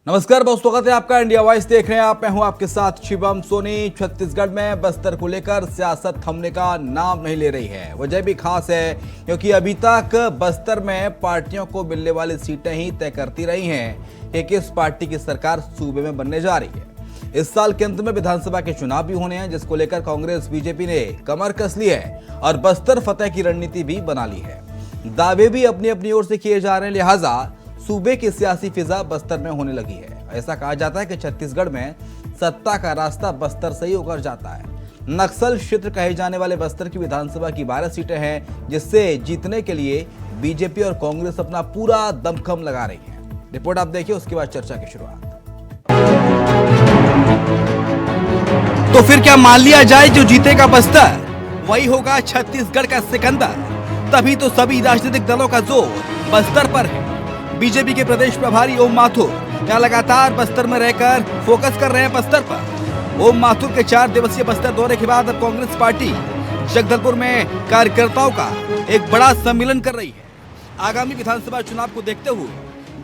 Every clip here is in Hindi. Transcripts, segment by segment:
नमस्कार बहुत स्वागत है आपका इंडिया वॉइस देख रहे हैं आप। मैं हूं आपके साथ शिवम सोनी। छत्तीसगढ़ में बस्तर को लेकर सियासत थमने का नाम नहीं ले रही है। वजह भी खास है क्योंकि अभी तक बस्तर में पार्टियों को मिलने वाली सीटें ही तय करती रही हैं कि किस पार्टी की सरकार सूबे में बनने जा रही है। इस साल के अंत में विधानसभा के चुनाव भी होने हैं, जिसको लेकर कांग्रेस बीजेपी ने कमर कस ली है और बस्तर फतेह की रणनीति भी बना ली है। दावे भी अपनी अपनी ओर से किए जा रहे हैं, लिहाजा सूबे की सियासी फिजा बस्तर में होने लगी है। ऐसा कहा जाता है कि छत्तीसगढ़ में सत्ता का रास्ता बस्तर से ही होकर जाता है। नक्सल क्षेत्र कहे जाने वाले बस्तर की विधानसभा की 12 सीटें हैं, जिससे जीतने के लिए बीजेपी और कांग्रेस अपना पूरा दमखम लगा रही है। रिपोर्ट आप देखिए, उसके बाद चर्चा की शुरुआत। तो फिर क्या मान लिया जाए जो जीतेगा बस्तर वही होगा छत्तीसगढ़ का सिकंदर? तभी तो सभी राजनीतिक दलों का जोर बस्तर पर है। बीजेपी के प्रदेश प्रभारी ओम माथुर यहाँ लगातार बस्तर में रहकर फोकस कर रहे हैं बस्तर पर। ओम माथुर के 4 दिवसीय बस्तर दौरे के बाद अब कांग्रेस पार्टी जगदलपुर में कार्यकर्ताओं का एक बड़ा सम्मेलन कर रही है। आगामी विधानसभा चुनाव को देखते हुए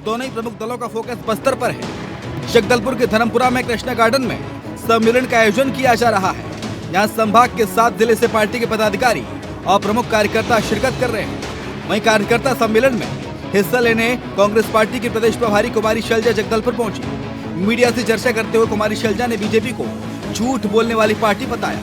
दोनों ही प्रमुख दलों का फोकस बस्तर पर है। जगदलपुर के धर्मपुरा में कृष्णा गार्डन में सम्मेलन का आयोजन किया जा रहा है। यहाँ संभाग के 7 जिले से पार्टी के पदाधिकारी और प्रमुख कार्यकर्ता शिरकत कर रहे हैं। वहीं कार्यकर्ता सम्मेलन में हिस्सा लेने कांग्रेस पार्टी की प्रदेश प्रभारी कुमारी शैलजा जगदलपुर पहुंची। मीडिया से चर्चा करते हुए कुमारी शैलजा ने बीजेपी को झूठ बोलने वाली पार्टी बताया।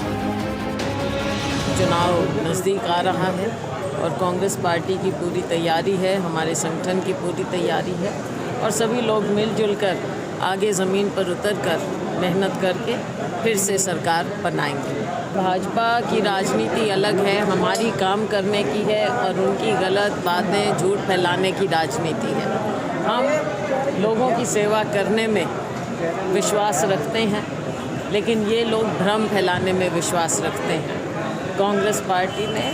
चुनाव नजदीक आ रहा है और कांग्रेस पार्टी की पूरी तैयारी है, हमारे संगठन की पूरी तैयारी है और सभी लोग मिलजुल कर आगे ज़मीन पर उतर कर मेहनत करके फिर से सरकार बनाएंगे। भाजपा की राजनीति अलग है, हमारी काम करने की है और उनकी गलत बातें झूठ फैलाने की राजनीति है। हम लोगों की सेवा करने में विश्वास रखते हैं, लेकिन ये लोग भ्रम फैलाने में विश्वास रखते हैं। कांग्रेस पार्टी ने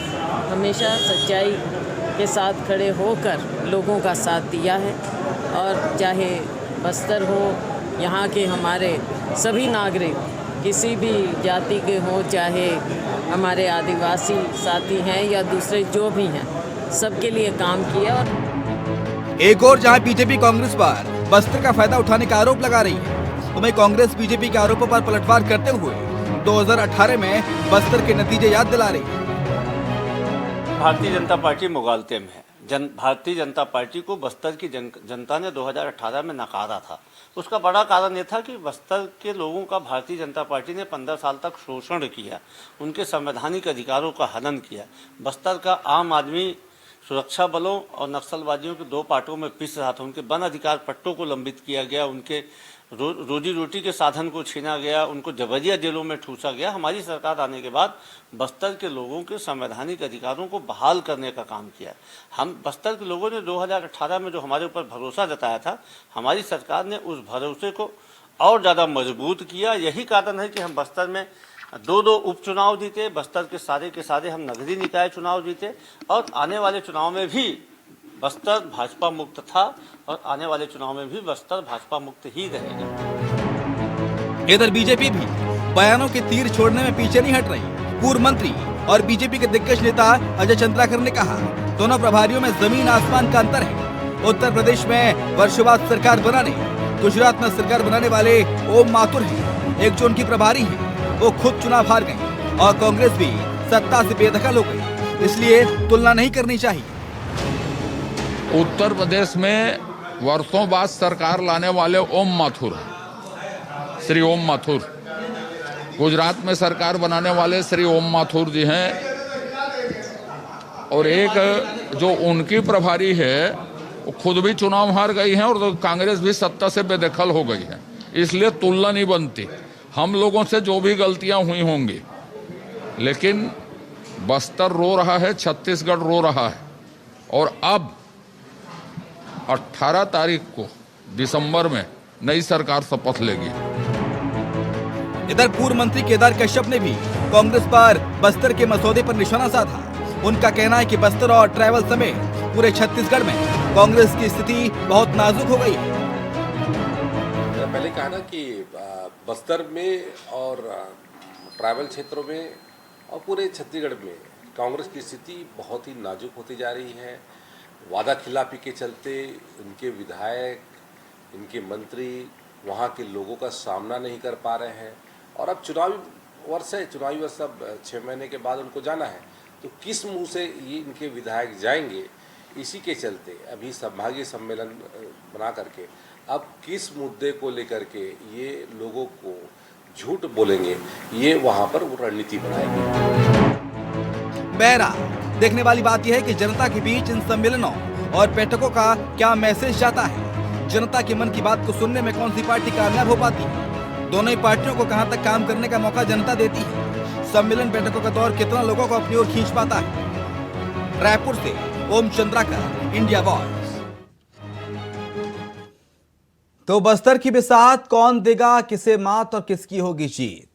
हमेशा सच्चाई के साथ खड़े होकर लोगों का साथ दिया है और चाहे बस्तर हो, यहाँ के हमारे सभी नागरिक किसी भी जाति के हों, चाहे हमारे आदिवासी साथी हैं या दूसरे जो भी हैं, सबके लिए काम किया। और एक और जहां बीजेपी कांग्रेस पर बस्तर का फायदा उठाने का आरोप लगा रही है, तो वहीं कांग्रेस बीजेपी के आरोपों पर पलटवार करते हुए 2018 में बस्तर के नतीजे याद दिला रही है। भारतीय जनता पार्टी मुगालते में है। भारतीय जनता पार्टी को बस्तर की जनता ने 2018 में नकारा था। उसका बड़ा कारण ये था कि बस्तर के लोगों का भारतीय जनता पार्टी ने 15 साल तक शोषण किया, उनके संवैधानिक अधिकारों का हनन किया। बस्तर का आम आदमी सुरक्षा बलों और नक्सलवादियों के 2 पार्टों में पिस रहा था। उनके वन अधिकार पट्टों को लंबित किया गया, उनके रोजी रोटी के साधन को छीना गया, उनको जबरिया जेलों में ठूसा गया। हमारी सरकार आने के बाद बस्तर के लोगों के संवैधानिक अधिकारों को बहाल करने का काम किया। हम बस्तर के लोगों ने 2018 में जो हमारे ऊपर भरोसा जताया था, हमारी सरकार ने उस भरोसे को और ज़्यादा मजबूत किया। यही कारण है कि हम बस्तर में 2 उपचुनाव जीते, बस्तर के सारे हम नगरीय निकाय चुनाव जीते और आने वाले चुनाव में भी बस्तर भाजपा मुक्त था और आने वाले चुनाव में भी बस्तर भाजपा मुक्त ही रहेगा। इधर बीजेपी भी बयानों के तीर छोड़ने में पीछे नहीं हट रही। पूर्व मंत्री और बीजेपी के दिग्गज नेता अजय चंद्राकर ने कहा, दोनों प्रभारियों में जमीन आसमान का अंतर है। उत्तर प्रदेश में वर्षों बाद सरकार बनाने, गुजरात में सरकार बनाने वाले ओम माथुर हैं। एक जो उनकी प्रभारी हैं, वो खुद चुनाव हार गए और कांग्रेस भी सत्ता से बेदखल हो गई, इसलिए तुलना नहीं करनी चाहिए। उत्तर प्रदेश में वर्षों बाद सरकार लाने वाले ओम माथुर हैं, श्री ओम माथुर। गुजरात में सरकार बनाने वाले श्री ओम माथुर जी हैं और एक जो उनकी प्रभारी है वो खुद भी चुनाव हार गई हैं और तो कांग्रेस भी सत्ता से बेदखल हो गई है, इसलिए तुलना नहीं बनती। हम लोगों से जो भी गलतियां हुई होंगी, लेकिन बस्तर रो रहा है, छत्तीसगढ़ रो रहा है और अब 18 तारीख को दिसंबर में नई सरकार शपथ लेगी। इधर पूर्व मंत्री केदार कश्यप ने भी कांग्रेस पर बस्तर के मसौदे पर निशाना साधा। उनका कहना है कि बस्तर और ट्राइबल समेत पूरे छत्तीसगढ़ में कांग्रेस की स्थिति बहुत नाजुक हो गई है। पहले कहा ना कि बस्तर में और ट्राइबल क्षेत्रों में और पूरे छत्तीसगढ़ में कांग्रेस की स्थिति बहुत ही नाजुक होती जा रही है। वादा खिलाफी के चलते उनके विधायक इनके मंत्री वहाँ के लोगों का सामना नहीं कर पा रहे हैं। और अब चुनावी वर्ष है, चुनावी वर्ष अब 6 महीने के बाद उनको जाना है, तो किस मुंह से ये इनके विधायक जाएंगे, इसी के चलते अभी संभागीय सम्मेलन बना करके अब किस मुद्दे को लेकर के ये लोगों को झूठ बोलेंगे, ये वहाँ पर वो रणनीति बनाएंगे। बहरहाल देखने वाली बात यह है कि जनता के बीच इन सम्मेलनों और बैठकों का क्या मैसेज जाता है। जनता के मन की बात को सुनने में कौन सी पार्टी कामयाब हो पाती है, दोनों ही पार्टियों को कहां तक काम करने का मौका जनता देती है, सम्मेलन बैठकों का दौर कितना लोगों को अपनी ओर खींच पाता है। रायपुर से ओम चंद्राकर, इंडिया वॉइस। तो बस्तर की बिसात कौन देगा किसे मात और किसकी होगी जीत,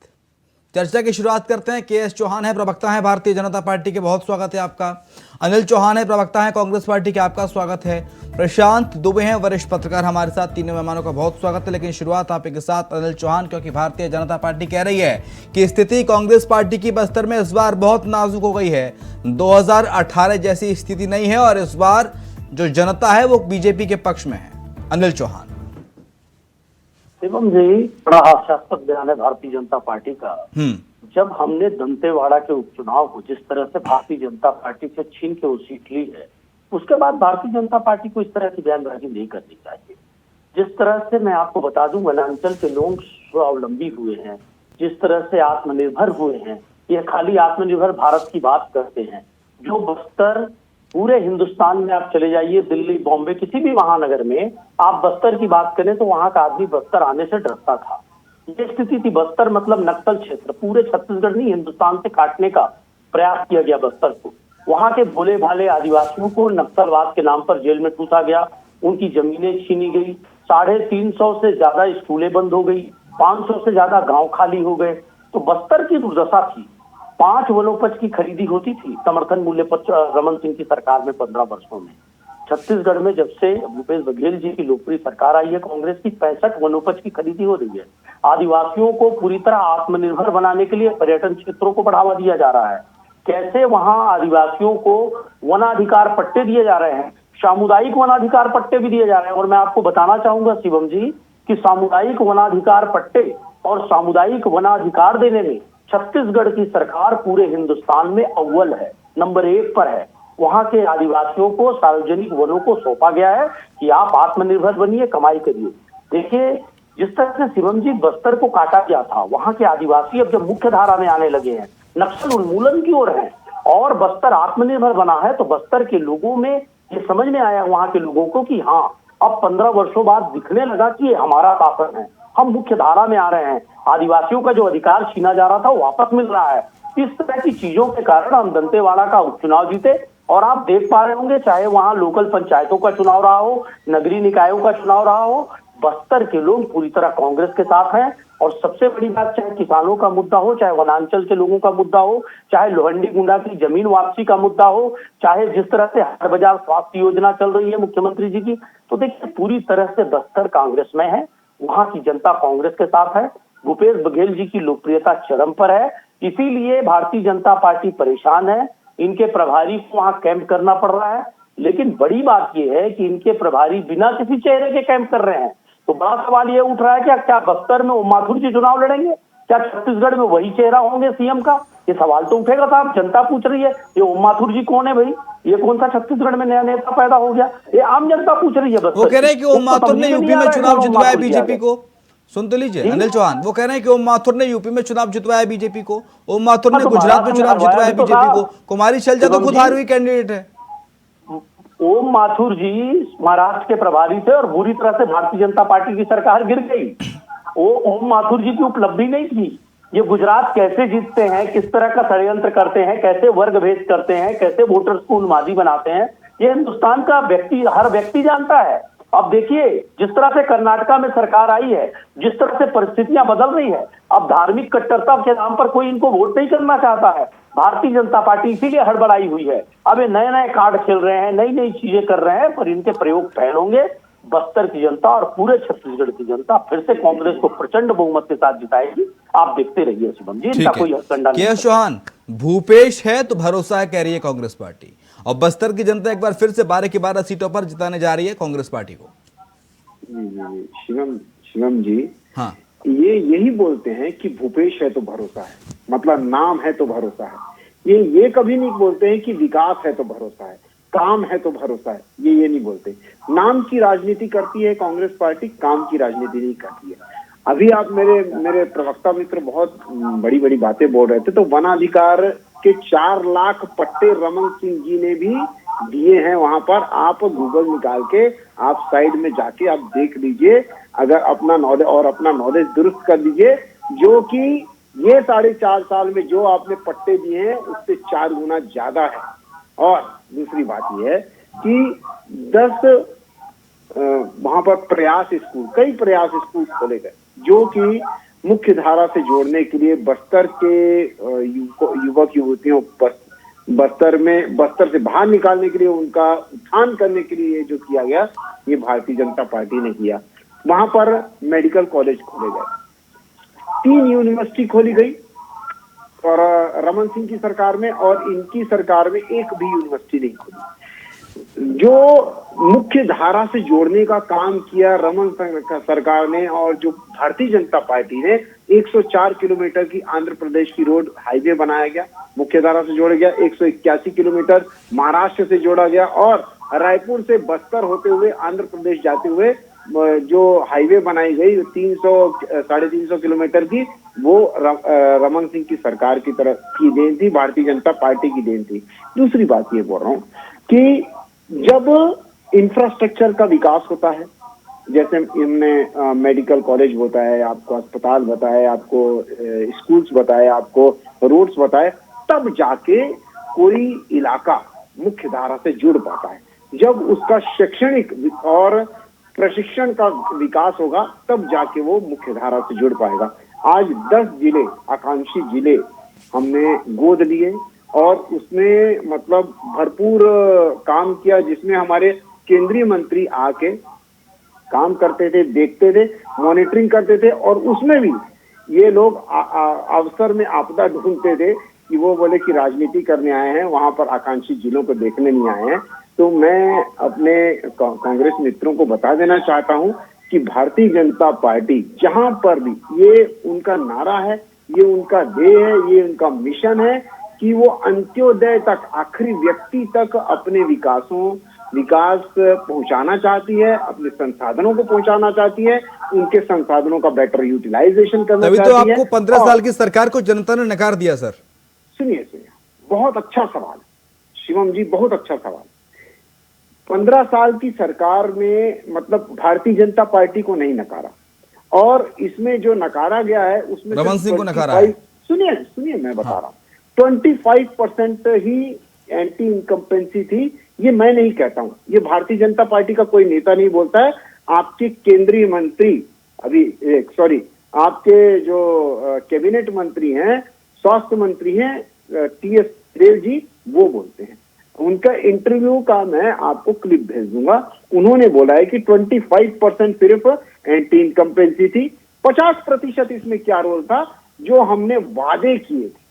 चर्चा की शुरुआत करते हैं। के.एस. चौहान है, प्रवक्ता है भारतीय जनता पार्टी के, बहुत स्वागत है आपका। अनिल चौहान है, प्रवक्ता है कांग्रेस पार्टी के, आपका स्वागत है। प्रशांत दुबे हैं, वरिष्ठ पत्रकार, हमारे साथ। तीनों मेहमानों का बहुत स्वागत है। लेकिन शुरुआत आप के साथ अनिल चौहान, क्योंकि भारतीय जनता पार्टी कह रही है कि स्थिति कांग्रेस पार्टी की बस्तर में इस बार बहुत नाजुक हो गई है। 2018 जैसी स्थिति नहीं है और इस बार जो जनता है वो बीजेपी के पक्ष में है। अनिल चौहान। शिवम जी, बड़ा हास्यास्पद बयान है भारतीय जनता पार्टी का। जब हमने दंतेवाड़ा के उपचुनाव को जिस तरह से भारतीय जनता पार्टी से छीन के वो सीट ली है, उसके बाद भारतीय जनता पार्टी को इस तरह की बयानबाजी नहीं करनी चाहिए। जिस तरह से मैं आपको बता दूं, वनांचल के लोग स्वावलंबी हुए हैं, जिस तरह से आत्मनिर्भर हुए हैं, ये खाली आत्मनिर्भर भारत की बात करते हैं। जो बस्तर पूरे हिंदुस्तान में आप चले जाइए, दिल्ली, बॉम्बे, किसी भी महानगर में आप बस्तर की बात करें तो वहां का आदमी बस्तर आने से डरता था। ये स्थिति थी। बस्तर मतलब नक्सल क्षेत्र, पूरे छत्तीसगढ़ नहीं हिंदुस्तान से काटने का प्रयास किया गया बस्तर को। वहां के भोले भाले आदिवासियों को नक्सलवाद के नाम पर जेल में ठूसा गया, उनकी जमीनें छीनी गई, 350 से ज्यादा स्कूलें बंद हो गई, 500 से ज्यादा गांव खाली हो गए। तो बस्तर की दुर्दशा थी। 5 वनोपज की खरीदी होती थी समर्थन मूल्य पर रमन सिंह की सरकार में 15 वर्षों में। छत्तीसगढ़ में जब से भूपेश बघेल जी की लोकप्रिय सरकार आई है कांग्रेस की, 65 वनोपज की खरीदी हो रही है। आदिवासियों को पूरी तरह आत्मनिर्भर बनाने के लिए पर्यटन क्षेत्रों को बढ़ावा दिया जा रहा है। कैसे वहां आदिवासियों को वनाधिकार पट्टे दिए जा रहे हैं, सामुदायिक वनाधिकार पट्टे भी दिए जा रहे हैं। और मैं आपको बताना चाहूंगा शिवम जी कि सामुदायिक वनाधिकार पट्टे और सामुदायिक वनाधिकार देने में छत्तीसगढ़ की सरकार पूरे हिंदुस्तान में अव्वल है, नंबर 1 पर है। वहां के आदिवासियों को सार्वजनिक वनों को सौंपा गया है कि आप आत्मनिर्भर बनिए, कमाई करिए। देखिए जिस तरह से शिवम जी बस्तर को काटा गया था, वहां के आदिवासी अब जब मुख्य धारा में आने लगे हैं, नक्सल उन्मूलन की ओर है और बस्तर आत्मनिर्भर बना है, तो बस्तर के लोगों में ये समझ में आया वहां के लोगों को कि हाँ, अब 15 वर्षों बाद दिखने लगा कि ये हमारा शासन है, हम मुख्य धारा में आ रहे हैं, आदिवासियों का जो अधिकार छीना जा रहा था वो वापस मिल रहा है। इस तरह की चीजों के कारण हम दंतेवाड़ा का उपचुनाव जीते। और आप देख पा रहे होंगे, चाहे वहां लोकल पंचायतों का चुनाव रहा हो, नगरीय निकायों का चुनाव रहा हो, बस्तर के लोग पूरी तरह कांग्रेस के साथ हैं। और सबसे बड़ी बात, चाहे किसानों का मुद्दा हो, चाहे वनांचल के लोगों का मुद्दा हो, चाहे लोहंडी गुंडा की जमीन वापसी का मुद्दा हो, चाहे जिस तरह से हर बाजार स्वास्थ्य योजना चल रही है मुख्यमंत्री जी की, तो देखिए पूरी तरह से बस्तर कांग्रेस में है, वहां की जनता कांग्रेस के साथ है। भूपेश बघेल जी की लोकप्रियता चरम पर है, इसीलिए भारतीय जनता पार्टी परेशान है। इनके प्रभारी को वहां कैंप करना पड़ रहा है। लेकिन बड़ी बात यह है कि इनके प्रभारी बिना किसी चेहरे के कैंप कर रहे हैं। तो बड़ा सवाल ये उठ रहा है, क्या बस्तर में ओम माथुर जी चुनाव लड़ेंगे? क्या छत्तीसगढ़ में वही चेहरा होंगे सीएम का? ये सवाल तो उठेगा साहब। जनता पूछ रही है ये ओम माथुर जी कौन है भाई? ये कौन सा छत्तीसगढ़ में नया नेता पैदा हो गया? ये आम जनता पूछ रही है। बस वो कह रहे हैं कि ओम माथुर ने यूपी में चुनाव जितवाया बीजेपी को। सुन तो लीजिए अनिल चौहान, वो कह रहे हैं कि ओम माथुर ने यूपी में चुनाव जितवाया बीजेपी को, ओम माथुर ने गुजरात में चुनाव जितवाया बीजेपी को, कुमारी शैलजा तो खुद हारी हुई कैंडिडेट है। ओम माथुर जी महाराष्ट्र के प्रभारी थे और बुरी तरह से भारतीय जनता पार्टी की सरकार गिर गई। वो ओम माथुर जी की उपलब्धि नहीं थी। ये गुजरात कैसे जीतते हैं, किस तरह का षड्यंत्र करते हैं, कैसे वर्ग भेद करते हैं, कैसे वोटर्स को उन्मादी बनाते हैं, ये हिंदुस्तान का हर व्यक्ति जानता है। अब देखिए जिस तरह से कर्नाटका में सरकार आई है, जिस तरह से परिस्थितियां बदल रही है, अब धार्मिक कट्टरता के नाम पर कोई इनको वोट नहीं करना चाहता है। भारतीय जनता पार्टी इसीलिए हड़बड़ाई हुई है। अब ये नए नए कार्ड खेल रहे हैं, नई नई चीजें कर रहे हैं, पर इनके प्रयोग फेल होंगे। बस्तर की जनता और पूरे छत्तीसगढ़ की जनता फिर से कांग्रेस को प्रचंड बहुमत के साथ जिताएगी। आप देखते रहिए शिवम जी, इनका कोई हथकंडा नहीं। के.एस. चौहान, भूपेश है तो भरोसा है कह रही है कांग्रेस पार्टी, और बस्तर की जनता एक बार फिर से 12 की 12 सीटों पर जिताने जा रही है कांग्रेस पार्टी को। जी, शिवम शिवम जी, हाँ, ये यही बोलते हैं कि भूपेश है तो भरोसा है, मतलब नाम है तो भरोसा है। ये कभी नहीं बोलते हैं कि विकास है तो भरोसा है, काम है तो भरोसा है। ये नहीं बोलते। नाम की राजनीति करती है कांग्रेस पार्टी, काम की राजनीति नहीं करती है। अभी आप मेरे प्रवक्ता मित्र बहुत बड़ी बड़ी बातें बोल रहे थे, तो वन अधिकार के 4 लाख पट्टे रमन सिंह जी ने भी दिए हैं वहां पर। आप गूगल निकाल के आप साइड में जाके आप देख लीजिए, अगर अपना नॉलेज दुरुस्त कर लीजिए, जो कि ये 4.5 साल में जो आपने पट्टे दिए हैं उससे 4 गुना ज्यादा है। और दूसरी बात यह है कि 10 वहां पर कई प्रयास स्कूल खोले गए, जो कि मुख्य धारा से जोड़ने के लिए बस्तर के युवक युवतियों बस्तर से बाहर निकालने के लिए, उनका उत्थान करने के लिए जो किया गया, ये भारतीय जनता पार्टी ने किया। वहां पर मेडिकल कॉलेज खोले गए, 3 यूनिवर्सिटी खोली गई और रमन सिंह की सरकार में, और इनकी सरकार में एक भी यूनिवर्सिटी नहीं खोली। जो मुख्य धारा से जोड़ने का काम किया रमन सरकार ने, और जो भारतीय जनता पार्टी ने 104 किलोमीटर की आंध्र प्रदेश की रोड हाईवे बनाया गया, मुख्य धारा से जोड़ा गया। 181 किलोमीटर महाराष्ट्र से जोड़ा गया, और रायपुर से बस्तर होते हुए आंध्र प्रदेश जाते हुए जो हाईवे बनाई गई 300-350 किलोमीटर की, वो रमन सिंह की सरकार की तरफ की देन थी, भारतीय जनता पार्टी की देन थी। दूसरी बात ये बोल रहा हूँ कि जब इंफ्रास्ट्रक्चर का विकास होता है, जैसे हमने मेडिकल कॉलेज बताया, आपको अस्पताल बताए, आपको स्कूल्स बताए, आपको रोड्स बताए, तब जाके कोई इलाका मुख्य धारा से जुड़ पाता है। जब उसका शैक्षणिक और प्रशिक्षण का विकास होगा, तब जाके वो मुख्य धारा से जुड़ पाएगा। आज 10 जिले, आकांक्षी जिले हमने गोद लिए, और उसमें मतलब भरपूर काम किया, जिसमें हमारे केंद्रीय मंत्री आके काम करते थे, देखते थे, मॉनिटरिंग करते थे, और उसमें भी ये लोग अवसर में आपदा ढूंढते थे कि वो बोले कि राजनीति करने आए हैं, वहां पर आकांक्षी जिलों को देखने नहीं आए हैं। तो मैं अपने कांग्रेस मित्रों को बता देना चाहता हूं कि भारतीय जनता पार्टी जहां पर भी, ये उनका नारा है, ये उनका ध्येय है, ये उनका मिशन है कि वो अंत्योदय तक, आखिरी व्यक्ति तक अपने विकास पहुंचाना चाहती है, अपने संसाधनों को पहुंचाना चाहती है, उनके संसाधनों का बेटर यूटिलाइजेशन करना चाहती है। तभी तो आपको 15 साल की सरकार को जनता ने नकार दिया सर। सुनिए, बहुत अच्छा सवाल शिवम जी, बहुत अच्छा सवाल। 15 साल की सरकार में मतलब भारतीय जनता पार्टी को नहीं नकारा, और इसमें जो नकारा गया है उसमें रमन सिंह को नकारा है। सुनिए मैं बता रहा हूँ, 25% ही एंटी इनकम्पेंसी थी। ये मैं नहीं कहता हूं, ये भारतीय जनता पार्टी का कोई नेता नहीं बोलता है। आपके केंद्रीय मंत्री आपके जो कैबिनेट मंत्री हैं, स्वास्थ्य मंत्री हैं टीएस देव जी, वो बोलते हैं। उनका इंटरव्यू का मैं आपको क्लिप भेज दूंगा। उन्होंने बोला है कि 25% सिर्फ एंटी इनकम्पेंसी थी, 50% इसमें क्या रोल था, जो हमने वादे किए थे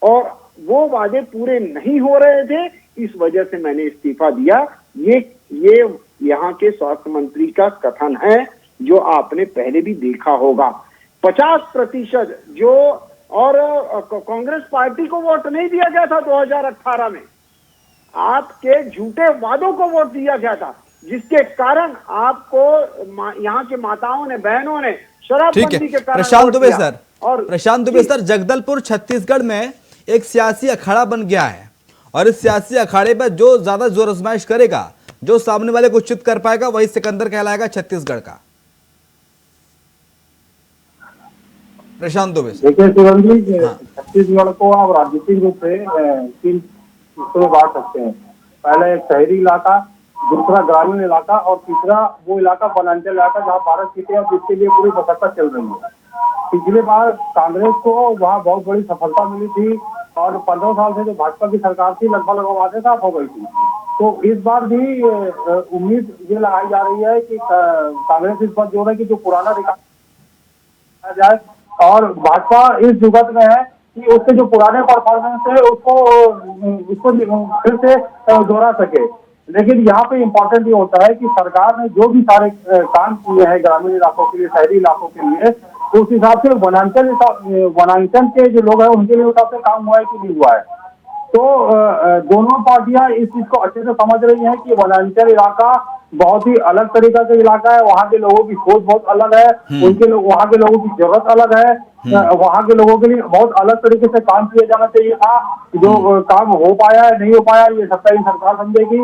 और वो वादे पूरे नहीं हो रहे थे, इस वजह से मैंने इस्तीफा दिया। ये यहाँ के स्वास्थ्य मंत्री का कथन है, जो आपने पहले भी देखा होगा। 50% जो, और कांग्रेस पार्टी को वोट नहीं दिया गया था 2018 में, आपके झूठे वादों को वोट दिया गया था, जिसके कारण आपको यहाँ के माताओं ने, बहनों ने शराबबंदी के कारण। प्रशांत दुबे सर, जगदलपुर छत्तीसगढ़ में एक सियासी अखाड़ा बन गया है, और इस सियासी अखाड़े पर जो ज्यादा जोर आजमाइश करेगा, जो सामने वाले को चित कर पाएगा, वही सिकंदर कहलाएगा छत्तीसगढ़ का। प्रशांत दुबे, देखिए शिवम जी, छत्तीसगढ़ को आप राजनीतिक रूप से 3 हिस्सों में बांट सकते हैं। पहले शहरी इलाका, दूसरा ग्रामीण इलाका, और तीसरा वो इलाका वनांचल इलाका जहाँ भारत सीटें और जिसके लिए पूरी बसरता चल रही है। पिछले बार कांग्रेस को वहाँ बहुत बड़ी सफलता मिली थी, और 15 साल से जो भाजपा की सरकार थी, लगभग वादे साफ हो गई थी। तो इस बार भी उम्मीद ये लगाई जा रही है कि कांग्रेस इस बार जो है कि जो पुराना रिकॉर्ड जाए, और भाजपा इस जुगत में है कि उसके जो पुराने परफॉर्मेंस है उसको फिर से दोहरा सके। लेकिन यहाँ पे इम्पोर्टेंट ये होता है कि सरकार ने जो भी सारे काम किए हैं ग्रामीण इलाकों के लिए, शहरी इलाकों के लिए, तो उस हिसाब से वनांचल के जो लोग हैं उनके लिए हिसाब से काम हुआ है कि नहीं हुआ है। तो दोनों पार्टियां इस चीज को अच्छे से समझ रही हैं कि वनांचल इलाका बहुत ही अलग तरीका का इलाका है, वहाँ के लोगों की सोच बहुत अलग है, उनके लोग वहाँ के लोगों की जरूरत अलग है, वहाँ के लोगों के लिए बहुत अलग तरीके से काम किया जाना चाहिए था। जो काम हो पाया है नहीं हो पाया ये सत्ताई सरकार समझेगी,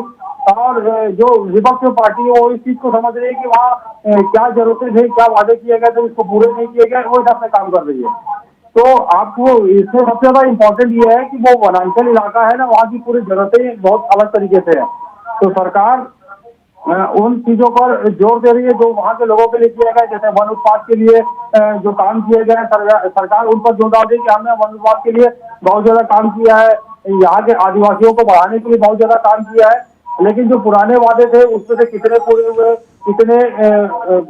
और जो विपक्ष पार्टी है वो इस चीज को समझ रही है कि वहाँ क्या जरूरतें थे, क्या वादे किए गए थे, उसको पूरे नहीं किए गए, वो हिसाब से काम कर रही है। तो आपको इसमें सबसे ज्यादा इम्पोर्टेंट ये है कि वो वनांचल इलाका है ना, वहाँ की पूरी जरूरतें बहुत अलग तरीके से है। तो सरकार उन चीजों पर जोर दे रही है जो वहाँ के लोगों के लिए किया गया, जैसे वन उत्पाद के लिए जो काम किए गए, सरकार उन पर जोर डाल रही है कि हमने वन उत्पाद के लिए बहुत ज्यादा काम किया है, यहाँ के आदिवासियों को बढ़ाने के लिए बहुत ज्यादा काम किया है। लेकिन जो पुराने वादे थे उसमें से कितने पूरे हुए, कितने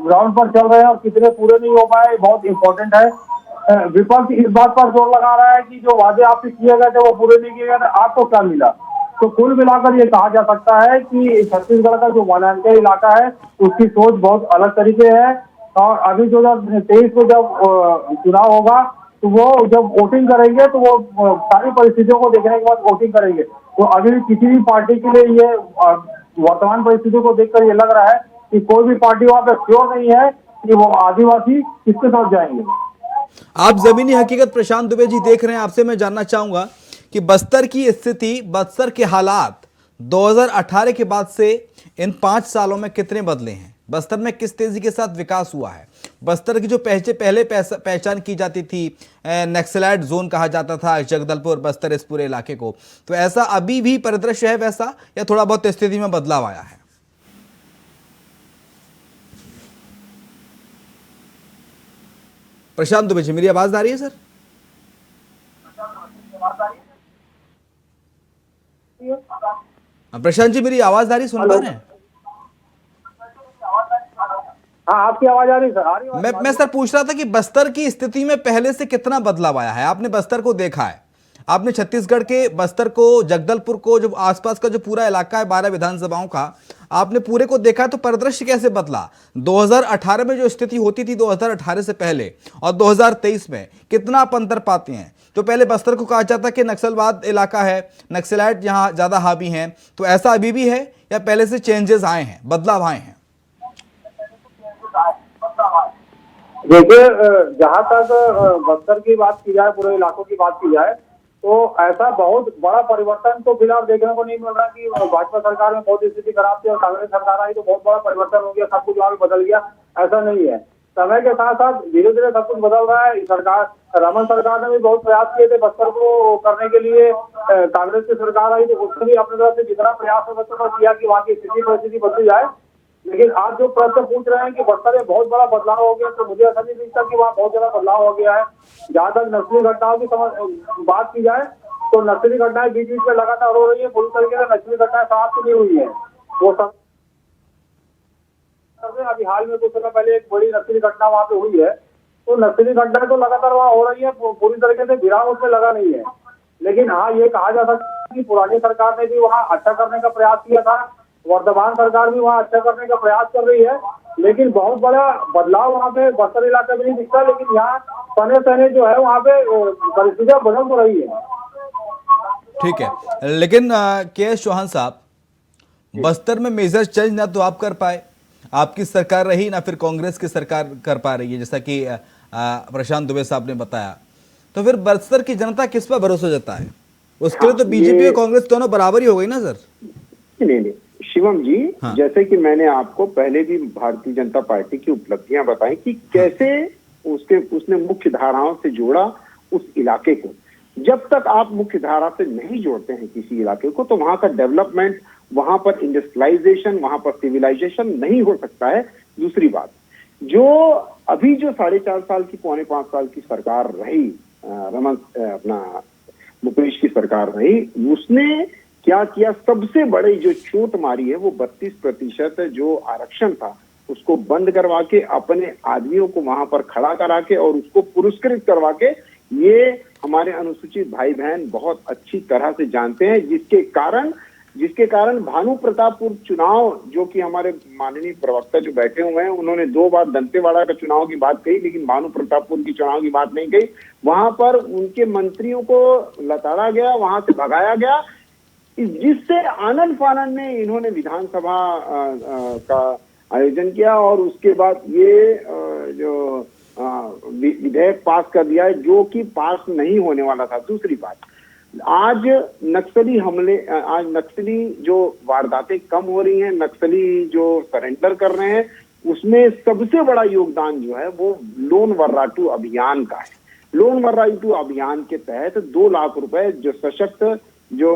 ग्राउंड पर चल रहे हैं और कितने पूरे नहीं हो पाए, बहुत इंपॉर्टेंट है। विपक्ष इस बात पर जोर लगा रहा है कि जो वादे आपसे किए गए थे वो पूरे नहीं किए गए थे, आपको क्या मिला। तो कुल मिलाकर ये कहा जा सकता है कि छत्तीसगढ़ का जो वनांचल इलाका है उसकी सोच बहुत अलग तरीके है। और अभी 2023 को जब चुनाव होगा तो वो जब वोटिंग करेंगे तो वो सारी परिस्थितियों को देखने के बाद वोटिंग करेंगे। तो अभी किसी भी पार्टी के लिए ये वर्तमान परिस्थितियों को देखकर ये लग रहा है कि कोई भी पार्टी वहां पे श्योर नहीं है कि वो आदिवासी किसके साथ जाएंगे। आप जमीनी हकीकत प्रशांत दुबे जी देख रहे हैं, आपसे मैं जानना चाहूंगा कि बस्तर की स्थिति, बस्तर के हालात 2018 के बाद से इन 5 सालों में कितने बदले हैं? बस्तर में किस तेजी के साथ विकास हुआ है? बस्तर की जो पहले पहचान की जाती थी, नक्सलाइट जोन कहा जाता था जगदलपुर बस्तर इस पूरे इलाके को, तो ऐसा अभी भी परिदृश्य है वैसा, या थोड़ा बहुत स्थिति में बदलाव आया है? प्रशांत दुबे जी, मेरी आवाज आ रही है सर? प्रशांत जी, मेरी आवाज आ रही, सुन पा रहे हैं? हाँ, आपकी आवाज आ रही सर, आ रही। मैं सर पूछ रहा था कि बस्तर की स्थिति में पहले से कितना बदलाव आया है? आपने बस्तर को देखा है, आपने छत्तीसगढ़ के बस्तर को, जगदलपुर को, जो आसपास का जो पूरा इलाका है 12 विधानसभाओं का, आपने पूरे को देखा है, तो परिदृश्य कैसे बदला? 2018 में जो स्थिति होती थी 2018 से पहले और 2023 में कितना आप अंतर पाते हैं? तो पहले बस्तर को कहा जाता कि नक्सलवाद इलाका है, नक्सलाइट यहाँ ज्यादा हावी हैं, तो ऐसा अभी भी है या पहले से चेंजेस आए हैं, बदलाव आए हैं? देखिए, जहाँ तक बस्तर की बात की जाए, पूरे इलाकों की बात की जाए, तो ऐसा बहुत बड़ा परिवर्तन तो फिलहाल देखने को नहीं मिल रहा कि भाजपा सरकार में बहुत स्थिति खराब थी और कांग्रेस सरकार आई तो बहुत बड़ा परिवर्तन हो गया, सब कुछ वहां बदल गया, ऐसा नहीं है। समय के साथ साथ धीरे धीरे सब कुछ बदल रहा है। सरकार, रमन सरकार ने भी बहुत प्रयास किए थे बस्तर को करने के लिए, कांग्रेस की सरकार आई तो उसने भी अपनी तरफ से जितना प्रयास हो सकता था किया कि वहाँ की स्थिति परिस्थिति बदल जाए। लेकिन आप जो प्रश्न पूछ रहे हैं कि बस्तर में बहुत बड़ा बदलाव हो गया, तो मुझे ऐसा नहीं दिखता कि वहाँ बहुत ज्यादा बदलाव हो गया है। जहाँ तक नक्सली घटनाओं की बात की जाए तो नक्सली घटनाएं बीच बीच में लगातार हो रही है, पूरी तरीके से नक्सली घटनाएं समाप्त नहीं हुई है। वो सब अभी हाल में कुछ समय पहले एक बड़ी नक्सली घटना वहाँ पे हुई है, तो नक्सली घटनाएं तो लगातार वहाँ हो रही है, पूरी तरीके से विराम उसमें लगा नहीं है। लेकिन हाँ, ये कहा जा सकता है कि पुरानी सरकार ने भी वहाँ अच्छा करने का प्रयास किया था, वर्तमान सरकार भी वहाँ अच्छा करने का प्रयास कर रही है, लेकिन बहुत बड़ा बदलाव वहाँ पे बस्तर इलाके में नहीं दिखता। लेकिन यहाँ सने सने जो है वहाँ पे परिस्थितियां बदल तो रही है। ठीक है, लेकिन के.एस. चौहान साहब, बस्तर में मेजर चेंज ना तो आप कर पाए, आपकी सरकार रही, ना फिर कांग्रेस की सरकार कर पा रही है, जैसा कि प्रशांत दुबे साहब ने बताया, तो फिर बस्तर की जनता किस पर भरोसा जता है? उसके लिए तो बीजेपी और कांग्रेस दोनों बराबर ही हो गई ना सर? नहीं शिवम जी, हाँ। जैसे कि मैंने आपको पहले भी भारतीय जनता पार्टी की उपलब्धियां बताई कि कैसे उसने मुख्य धाराओं से जोड़ा उस इलाके को। जब तक आप मुख्य धारा से नहीं जोड़ते हैं किसी इलाके को, तो वहां का डेवलपमेंट, वहां पर इंडस्ट्रियलाइजेशन, वहां पर सिविलाइजेशन नहीं हो सकता है। दूसरी बात, जो अभी जो 4.5 साल की, 4.25 साल की सरकार रही, अपना मुकेश की सरकार रही, उसने क्या किया? सबसे बड़ी जो चोट मारी है वो 32% जो आरक्षण था उसको बंद करवा के, अपने आदमियों को वहां पर खड़ा करा के और उसको पुरस्कृत करवा के, ये हमारे अनुसूचित भाई बहन बहुत अच्छी तरह से जानते हैं, जिसके कारण जिसके कारण भानु प्रतापपुर चुनाव, जो कि हमारे माननीय प्रवक्ता जो बैठे हुए हैं, उन्होंने 2 बार दंतेवाड़ा का चुनाव की बात कही, लेकिन भानु प्रतापपुर की चुनाव की बात नहीं कही। वहां पर उनके मंत्रियों को लताड़ा गया, वहां से भगाया गया, जिससे आनंद फानन में इन्होंने विधानसभा का आयोजन किया और उसके बाद ये जो विधेयक पास कर दिया है, जो कि पास नहीं होने वाला था। दूसरी बात, आज नक्सली जो वारदातें कम हो रही हैं, नक्सली जो सरेंडर कर रहे हैं, उसमें सबसे बड़ा योगदान जो है वो लोन वर्राटू अभियान का है। लोन वर्राटू अभियान के तहत 2 लाख रुपए जो सशक्त जो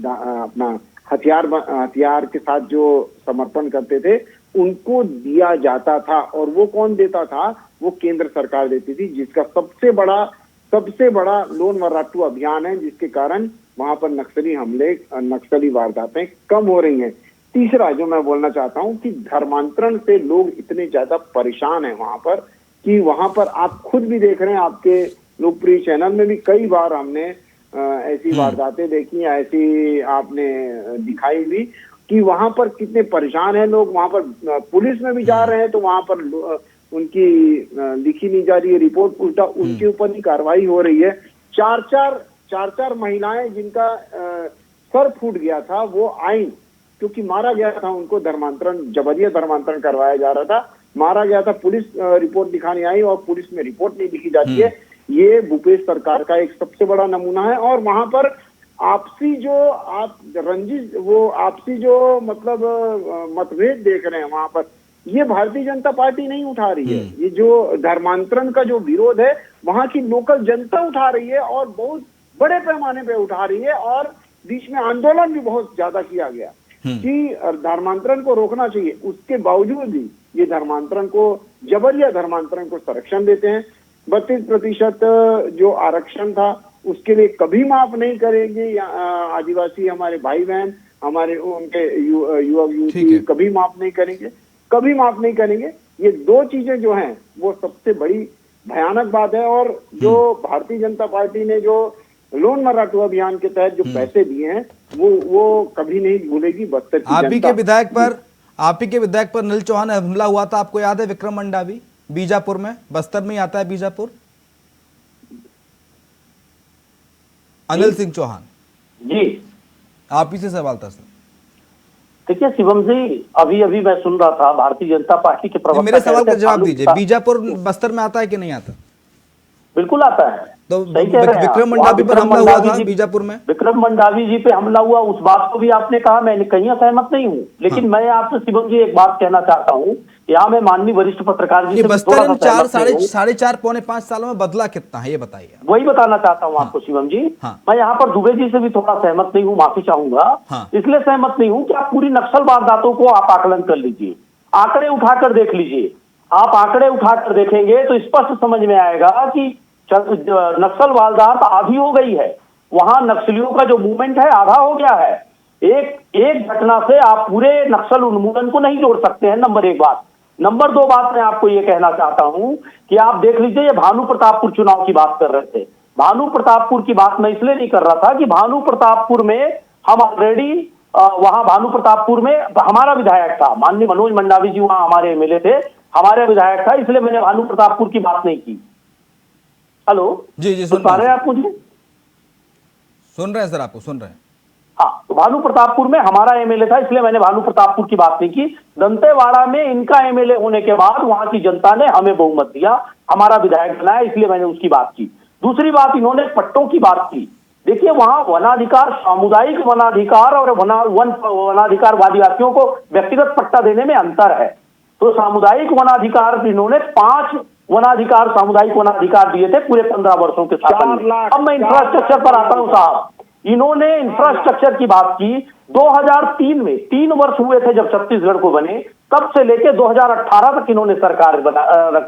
अपना हथियार के साथ जो समर्पण करते थे उनको दिया जाता था, और वो कौन देता था? वो केंद्र सरकार देती थी, जिसका सबसे बड़ा लोन वर्राटू अभियान है, जिसके कारण वहां पर नक्सली हमले, नक्सली वारदातें कम हो रही हैं। तीसरा जो मैं बोलना चाहता हूं कि धर्मांतरण से लोग इतने ज्यादा परेशान हैं वहां पर कि वहां पर आप खुद भी देख रहे हैं, आपके लोकप्रिय चैनल में भी कई बार हमने ऐसी वारदातें देखी, ऐसी आपने दिखाई भी कि वहां पर कितने परेशान हैं लोग। वहां पर पुलिस में भी जा रहे हैं तो वहां पर उनकी लिखी नहीं जा रही है रिपोर्ट, उल्टा उनके ऊपर ही कार्रवाई हो रही है। चार महिलाएं जिनका सर फूट गया था, वो आईन, क्योंकि मारा गया था उनको, धर्मांतरण, जबरिया धर्मांतरण करवाया जा रहा था, मारा गया था, पुलिस रिपोर्ट दिखाने आई और पुलिस में रिपोर्ट नहीं लिखी जाती है। ये भूपेश सरकार का एक सबसे बड़ा नमूना है। और वहां पर आपसी जो मतलब मतभेद देख रहे हैं वहां पर, ये भारतीय जनता पार्टी नहीं उठा रही है। ये जो धर्मांतरण का जो विरोध है, वहां की लोकल जनता उठा रही है और बहुत बड़े पैमाने पे उठा रही है, और बीच में आंदोलन भी बहुत ज्यादा किया गया कि धर्मांतरण को रोकना चाहिए। उसके बावजूद भी ये धर्मांतरण को, जबरिया धर्मांतरण को संरक्षण देते हैं। 32% जो आरक्षण था उसके लिए कभी माफ नहीं करेंगे आदिवासी हमारे भाई बहन, हमारे उनके युवक युवती कभी माफ नहीं करेंगे, कभी माफ नहीं करेंगे। ये 2 चीजें जो हैं वो सबसे बड़ी भयानक बात है। और जो भारतीय जनता पार्टी ने जो लोन वर्राटू अभियान के तहत जो पैसे दिए हैं वो कभी नहीं भूलेगी बस्तर की। आप ही के विधायक पर अनिल चौहान हमला हुआ था, आपको याद है? विक्रम मंडावी, बीजापुर में, बस्तर में आता है बीजापुर, अनिल सिंह चौहान जी, आप ही से सवाल था सर। देखिए शिवम जी, अभी मैं सुन रहा था भारतीय जनता पार्टी के प्रवक्ता, मेरे सवाल का जवाब दीजिए, बीजापुर बस्तर में आता है कि नहीं आता? बिल्कुल आता है। तो विक्रम मंडावी पर हमला हुआ था बीजापुर में, विक्रम मंडावी जी पे हमला हुआ, उस बात को भी आपने कहा, मैं कहीं असहमत नहीं हूँ। लेकिन मैं आपसे शिवम जी एक बात कहना चाहता हूँ, यहाँ मैं माननीय वरिष्ठ पत्रकार जी से बस्तर इन 4-4.5 सालों में बदला कितना है, ये बताइए। वही बताना चाहता हूँ आपको शिवम जी। मैं यहाँ पर दुबे जी से भी थोड़ा सहमत नहीं हूँ, माफी चाहूंगा। इसलिए सहमत नहीं हूँ कि आप पूरी नक्सल वारदातों को आप आकलन कर लीजिए, आंकड़े उठाकर देख लीजिए। आप आंकड़े उठाकर देखेंगे तो स्पष्ट समझ में आएगा कि नक्सल वारदात आधी हो गई है। वहां नक्सलियों का जो मूवमेंट है आधा हो गया है। एक घटना से आप पूरे नक्सल उन्मूलन को नहीं जोड़ सकते हैं, नंबर 1 बात। नंबर 2 बात मैं आपको ये कहना चाहता हूं कि आप देख लीजिए, ये भानु प्रतापपुर चुनाव की बात कर रहे थे। भानु प्रतापपुर की बात मैं इसलिए नहीं कर रहा था कि भानु प्रतापपुर में हम ऑलरेडी वहां भानु प्रतापपुर में हमारा विधायक था, माननीय मनोज मंडावी जी वहां हमारे एमएलए थे, हमारे विधायक था, इसलिए मैंने भानु प्रतापपुर की बात नहीं की। हेलो जी सुन पा रहे हैं आप मुझे? सुन रहे हैं सर, आपको सुन रहे हैं। हाँ, तो भानु प्रतापपुर में हमारा एमएलए था, इसलिए मैंने भानु प्रतापपुर की बात नहीं की। दंतेवाड़ा में इनका एमएलए होने के बाद वहां की जनता ने हमें बहुमत दिया, हमारा विधायक बनाया, इसलिए मैंने उसकी बात की। दूसरी बात, इन्होंने पट्टों की बात की। देखिए, वहां वनाधिकार, सामुदायिक वनाधिकार और वनाधिकार आदिवासियों को व्यक्तिगत पट्टा देने में अंतर है। तो सामुदायिक वनाधिकार इन्होंने 5 वनाधिकार, सामुदायिक वनाधिकार दिए थे पूरे 15 वर्षों के साथ। अब मैं इंफ्रास्ट्रक्चर पर आता हूं साहब। इन्होंने इंफ्रास्ट्रक्चर की बात की 2003 में, 3 वर्ष हुए थे जब छत्तीसगढ़ को बने, तब से लेकर 2018 तक इन्होंने सरकार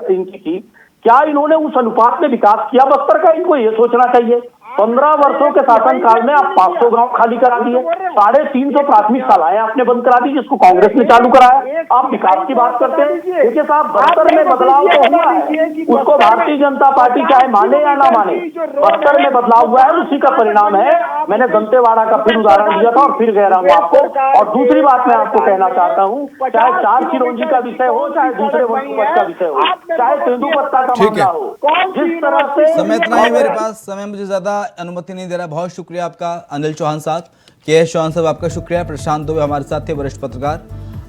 इनकी की। क्या इन्होंने उस अनुपात में विकास किया बस्तर का? इनको ये सोचना चाहिए। 15 वर्षों के शासनकाल में आप 500 गांव खाली करा दिए, 350 प्राथमिक शालाएं आपने बंद करा दी जिसको कांग्रेस ने चालू कराया। आप विकास की बात करते हैं, देखिए साहब बस्तर में बदलाव तो हुआ है, उसको भारतीय जनता पार्टी चाहे माने या ना माने, बस्तर में बदलाव हुआ है, उसी का परिणाम है। मैंने दंतेवाड़ा का फिर उदाहरण दिया था और फिर कह रहा हूँ आपको। और दूसरी बात मैं आपको कहना चाहता हूँ, चाहे 4 चिरौंजी का विषय हो, चाहे दूसरे वंशपत का विषय हो, चाहे तेंदुपत्ता का मामला हो, जिस तरह से समय इतना ही मेरे पास, समय मुझे ज्यादा अनुमति नहीं दे रहा। बहुत शुक्रिया आपका अनिल चौहान साहब, के.एस. चौहान साहब आपका शुक्रिया, प्रशांत दुबे हमारे साथ थे वरिष्ठ पत्रकार,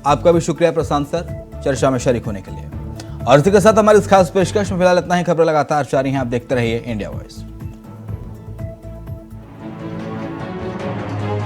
आपका भी शुक्रिया प्रशांत सर चर्चा में शरीक होने के लिए। और इसी के साथ हमारी इस खास पेशकश में फिलहाल इतना ही। खबर लगातार जारी है, आप देखते रहिए इंडिया वॉइस।